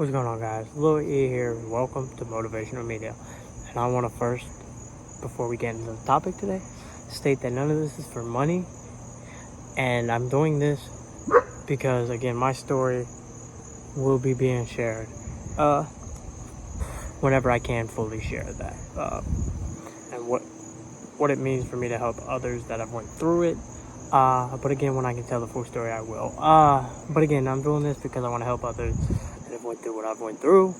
What's going on, guys? Lil E here, and welcome to Motivational Media. And I want to first, before we get into the topic today, state that none of this is for money. And I'm doing this because, again, my story will be being shared whenever I can fully share that. And what it means for me to help others that have went through it. But again, when I can tell the full story, I will. But again, I'm doing this because I want to help others that have went through what I've went through.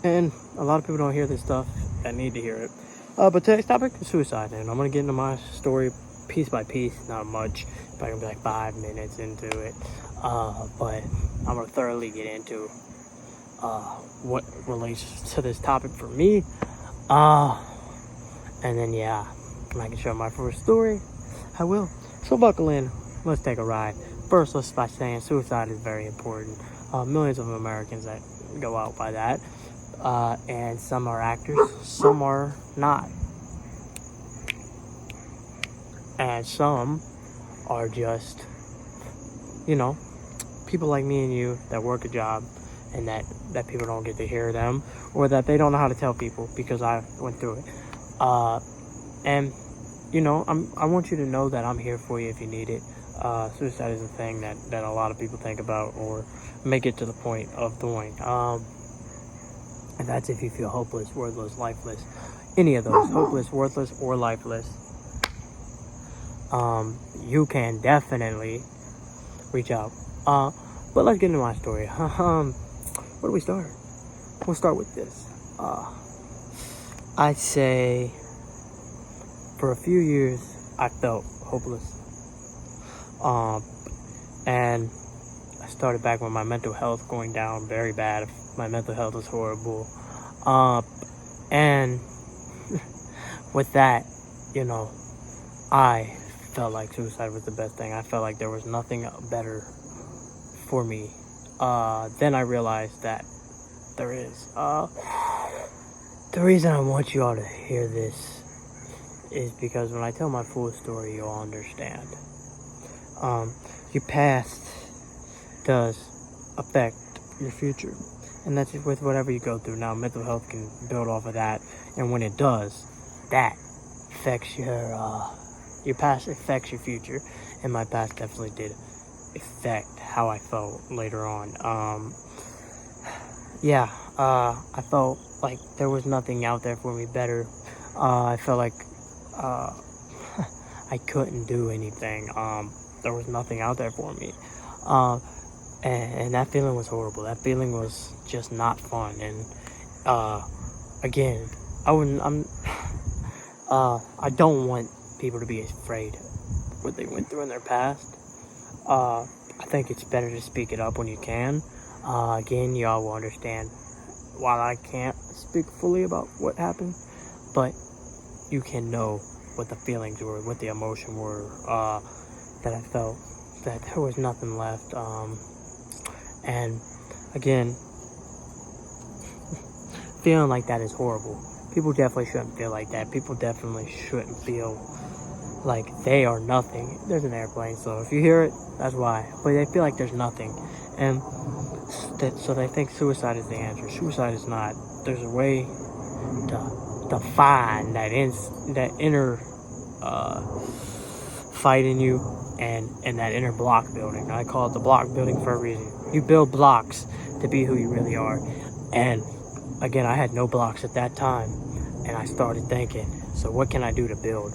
And a lot of people don't hear this stuff that need to hear it. But today's topic is suicide, and I'm going to get into my story piece by piece, not much. Probably going to be like 5 minutes into it. But I'm going to thoroughly get into what relates to this topic for me. And then, yeah, when I can share my first story, I will. So buckle in. Let's take a ride. First, let's start saying suicide is very important. Millions of Americans that go out by that. And some are actors, some are not. And some are just, people like me and you that work a job and that people don't get to hear them, or that they don't know how to tell people because I went through it. And I want you to know that I'm here for you if you need it. Suicide is a thing that a lot of people think about or make it to the point of doing. And that's if you feel hopeless, worthless, lifeless. Any of those, hopeless, worthless, or lifeless. You can definitely reach out. But let's get into my story. Where do we start? We'll start with this. I'd say for a few years, I felt hopeless. And I started back with my mental health going down very bad. My mental health was horrible. And with that, I felt like suicide was the best thing. I felt like there was nothing better for me. Then I realized that there is. The reason I want you all to hear this is because when I tell my full story, you'll understand. Your past does affect your future, and that's with whatever you go through. Now, mental health can build off of that, and when it does, that affects your past affects your future, and my past definitely did affect how I felt later on. I felt like there was nothing out there for me better. I felt like I couldn't do anything. There was nothing out there for me. And that feeling was horrible. That feeling was just not fun. And again, I don't want people to be afraid of what they went through in their past. I think it's better to speak it up when you can. Again, y'all will understand while I can't speak fully about what happened, but you can know what the feelings were, what the emotion were, that I felt, that there was nothing left. And again, feeling like that is horrible. People definitely shouldn't feel like that. People definitely shouldn't feel like they are nothing. There's an airplane, so if you hear it, that's why. But they feel like there's nothing. And so they think suicide is the answer. Suicide is not. There's a way to find that inner fight in you and that inner block building. I call it the block building for a reason. You build blocks to be who you really are. And again, I had no blocks at that time, and I started thinking, so what can I do to build?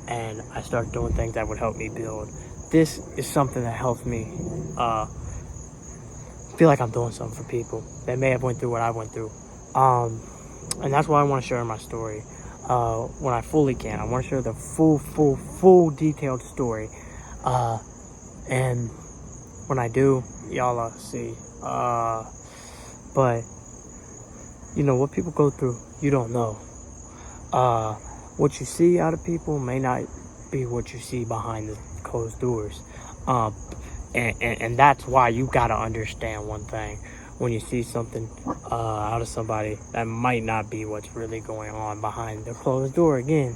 And I started doing things that would help me build. This is something that helps me feel like I'm doing something for people that may have went through what I went through. And that's why I want to share my story when I fully can. I want to share the full detailed story. And when I do, y'all see. But what people go through, you don't know. What you see out of people may not be what you see behind the closed doors. And that's why you gotta understand one thing. When you see something out of somebody, that might not be what's really going on behind the closed door. Again,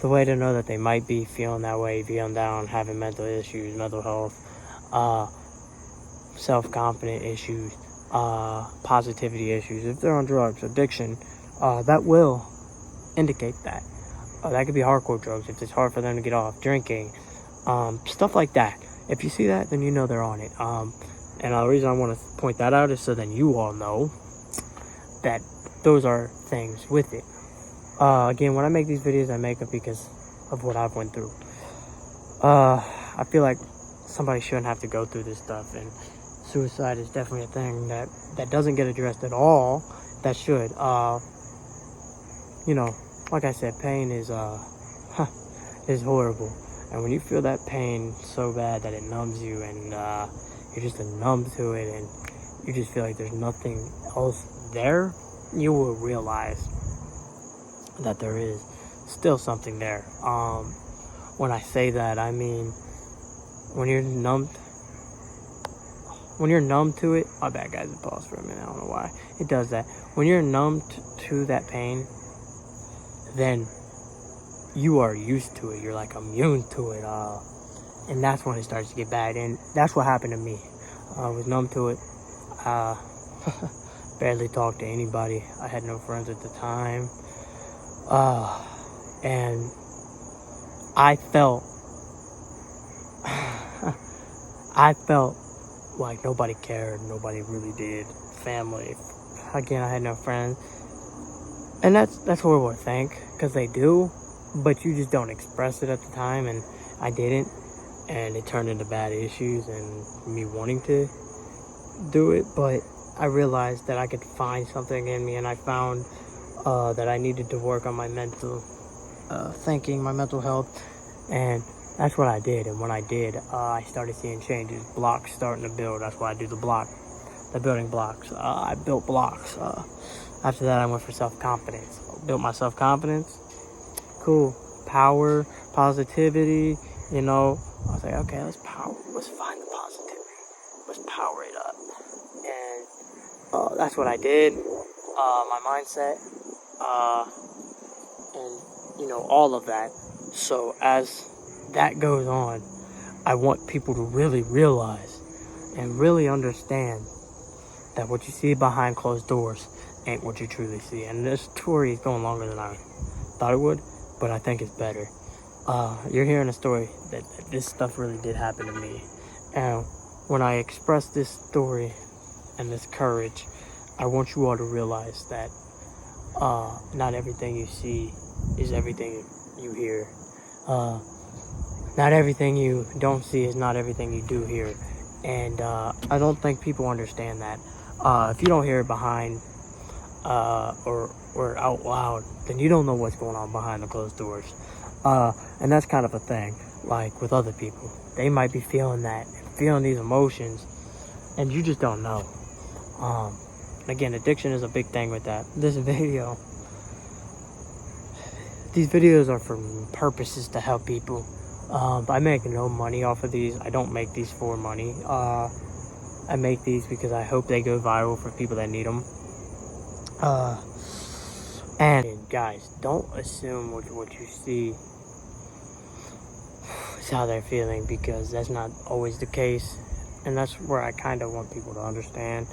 the way to know that they might be feeling that way, feeling down, having mental issues, mental health, self-confident issues, positivity issues. If they're on drugs, addiction, that will indicate that. That could be hardcore drugs if it's hard for them to get off. Drinking, stuff like that. If you see that, then you know they're on it. And the reason I want to point that out is so then you all know that those are things with it. Again, when I make these videos, I make them because of what I've went through. I feel like somebody shouldn't have to go through this stuff, and suicide is definitely a thing that doesn't get addressed at all. That should. Like I said, pain is is horrible, and when you feel that pain so bad that it numbs you, and you're just numb to it, and you just feel like there's nothing else there, you will realize that there is still something there. When I say that, I mean when you're numb to it. My bad, guys. Pause for a minute. I don't know why it does that. When you're numb to that pain, then you are used to it. You're like immune to it. And that's when it starts to get bad. And that's what happened to me. I was numb to it. Barely talked to anybody. I had no friends at the time. And I felt like nobody cared. Nobody really did. Family. Again, I had no friends. And that's horrible to think, because they do, but you just don't express it at the time, and I didn't, and it turned into bad issues and me wanting to do it. But I realized that I could find something in me, and I found that I needed to work on my mental thinking, my mental health, and that's what I did. And when I did, I started seeing changes, blocks starting to build. That's why I do the building blocks. I built blocks. After that, I went for self-confidence. Built my self-confidence. Cool. Power, positivity, I was like, okay, let's find the positivity. Let's power it up. And that's what I did. My mindset, and, all of that. So as that goes on, I want people to really realize and really understand that what you see behind closed doors ain't what you truly see. And this story is going longer than I thought it would, but I think it's better. You're hearing a story that this stuff really did happen to me. And when I express this story and this courage, I want you all to realize that not everything you see is everything you hear. Not everything you don't see is not everything you do hear. And I don't think people understand that. If you don't hear it behind or out loud, then you don't know what's going on behind the closed doors. And that's kind of a thing, like with other people. They might be feeling that, feeling these emotions, and you just don't know. Again, addiction is a big thing with that. These videos are for purposes to help people. I make no money off of these. I don't make these for money. I make these because I hope they go viral for people that need them. And guys, don't assume what you see is how they're feeling, because that's not always the case. And that's where I kind of want people to understand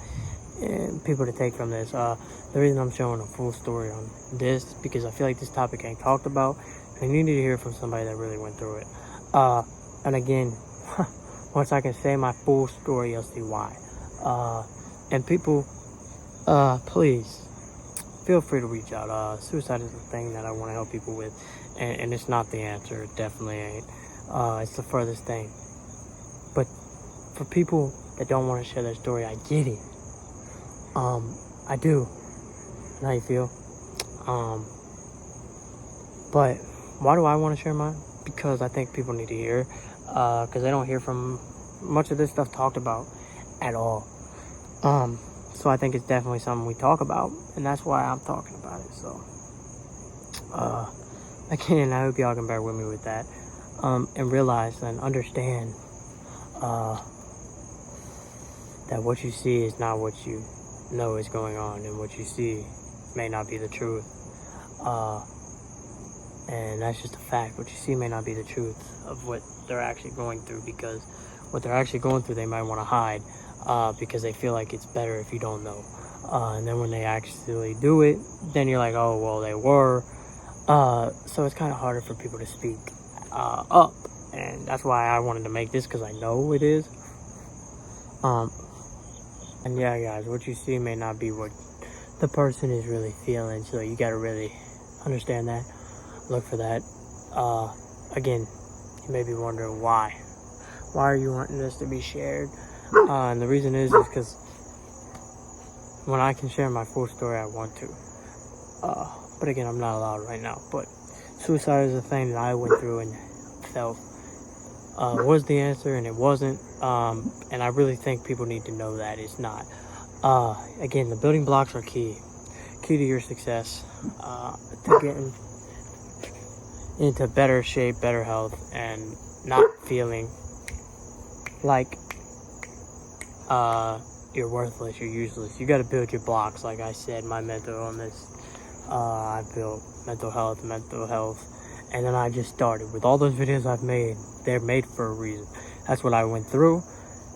and people to take from this. The reason I'm showing a full story on this, because I feel like this topic ain't talked about, and you need to hear from somebody that really went through it. And again, once I can say my full story, you'll see why. And people, please feel free to reach out. Suicide is the thing that I want to help people with, and it's not the answer. It definitely ain't. It's the furthest thing. But for people that don't want to share their story, I get it. I do. And how you feel? But why do I want to share mine? Because I think people need to hear. Because they don't hear from much of this stuff talked about at all. So I think it's definitely something we talk about, and that's why I'm talking about it. So, again, I hope y'all can bear with me with that, and realize and understand that what you see is not what you know is going on, and what you see may not be the truth. And that's just a fact. What you see may not be the truth of what they're actually going through, because what they're actually going through, they might want to hide because they feel like it's better if you don't know. And then when they actually do it, then you're like, oh, well, they were. So it's kind of harder for people to speak up. And that's why I wanted to make this, because I know it is. And yeah, guys, what you see may not be what the person is really feeling. So you got to really understand that. Look for that. Again, you may be wondering why. Why are you wanting this to be shared? And the reason is because when I can share my full story, I want to. But again, I'm not allowed right now. But suicide is a thing that I went through and felt was the answer, and it wasn't. And I really think people need to know that it's not. Again, the building blocks are key to your success, to getting into better shape, better health, and not feeling like you're worthless, you're useless. You got to build your blocks. Like I said, my mental illness, I built mental health, and then I just started with all those videos I've made. They're made for a reason. That's what I went through,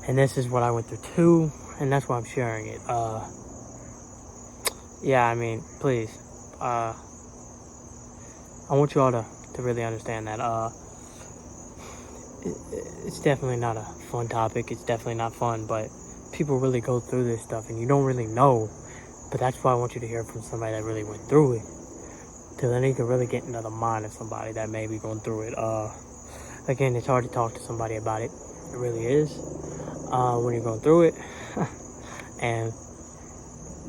and this is what I went through too, and that's why I'm sharing it. Yeah, I mean, please, I want you all to really understand that it's definitely not a fun topic. It's definitely not fun, but people really go through this stuff, and you don't really know. But that's why I want you to hear from somebody that really went through it, so then you can really get into the mind of somebody that may be going through it. Again, it's hard to talk to somebody about it. It really is. When you're going through it, and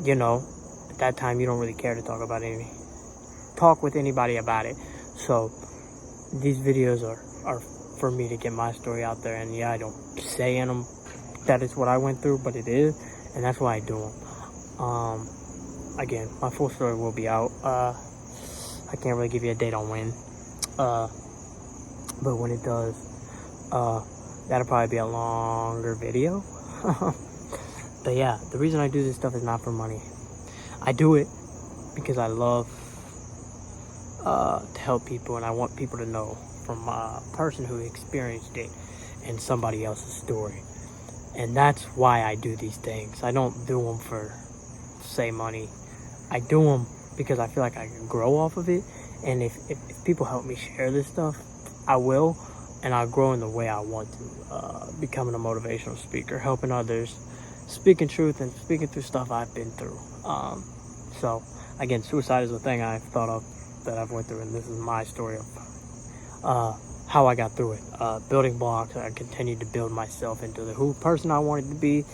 you know, at that time you don't really care to talk with anybody about it. So these videos are for me to get my story out there. And yeah, I don't say in them that it's what I went through, but it is, and that's why I do them. Again, my full story will be out. I can't really give you a date on when, but when it does, that'll probably be a longer video. But yeah, the reason I do this stuff is not for money. I do it because I love to help people, and I want people to know from a person who experienced it and somebody else's story. And that's why I do these things. I don't do them for, say, money. I do them because I feel like I can grow off of it. And if people help me share this stuff, I will. And I'll grow in the way I want to. Becoming a motivational speaker, helping others, speaking truth and speaking through stuff I've been through. So, again, suicide is a thing I thought of that I've went through. And this is my story of how I got through it. Building blocks. I continued to build myself into the person I wanted to be,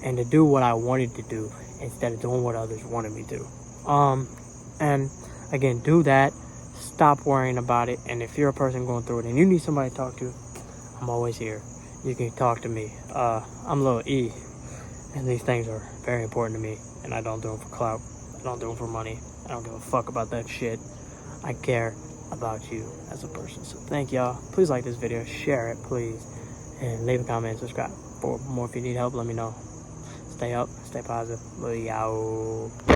and to do what I wanted to do instead of doing what others wanted me to. And again, do that. Stop worrying about it. And if you're a person going through it and you need somebody to talk to, I'm always here. You can talk to me. I'm Lil E, and these things are very important to me. And I don't do them for clout. I don't do them for money. I don't give a fuck about that shit. I care about you as a person. So thank y'all. Please like this video, share it, please, and leave a comment, subscribe for more. If you need help, let me know. Stay up, stay positive. Love y'all.